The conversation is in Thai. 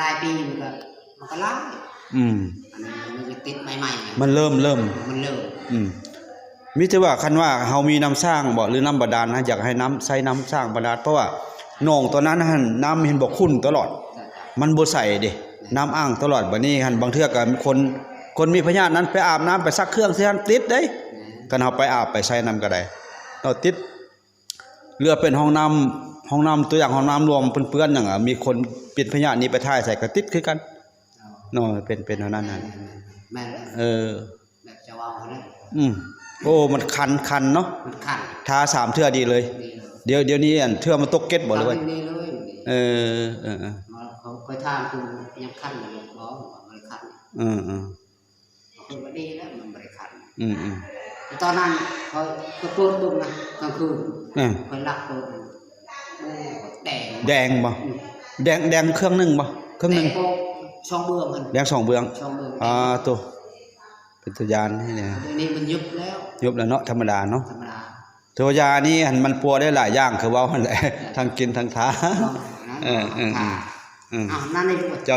ลายปีมันก็ล้างมันจะติดใหม่ๆมันเริ่มมันเริ่มมิแต่ว่าคันว่าเฮามีน้ำสร้างบ่หรือน้ำบาดาลนะอยากให้น้ำใช้น้ำสร้างบาดาลเพราะว่าหนองตัวนั้นหั่นน้ำเห็นบ่ขุ่นตลอดมันบ่ใสเด้น้ำอ้างตลอดบัดนี้หั่นบางเทื่อก็คนมีพยาธินั้นไปอาบน้ำไปซักเครื่องซิหั่นติดเด้กันเฮาไปอาบไปใช้น้ำก็ได้เราติดเรือเป็นห้องน้ำตัวอย่างห้องน้ำรวมเปื้อนๆอย่างมีคนเป็นพยาธินี้ไปถ่ายใส่ก็ติดคือกันเนาะเป็นเท่านั้นน่ะแม่แบบจะเอานะโอ้มันคันเนาะมันคันทา3เทื่อดีเลยเดี๋ยวนี้อันเทื่อมันตกเก็ตบ่เลยเขาเคยทานคือยังคันอยู่บ่มันคันคือบ่ดีแล้วมันบ่ได้คันตอนนั้นเขาเปิดตุ้มนะกลางคืนเขาลักตัวแดงบ่แดงเครื่องนึงบ่เครื่องนึงช่องเบื้องมันแดง2เบื้องตัวเป็นตัวยานนี่แหละนี่มันยุบแล้วเนาะธรรมดาเนาะธรรมดาตัวยานี่มันปัวได้หลายอย่างคือว่าหั่นแหละทั้งกินทั้งทานั่นนี่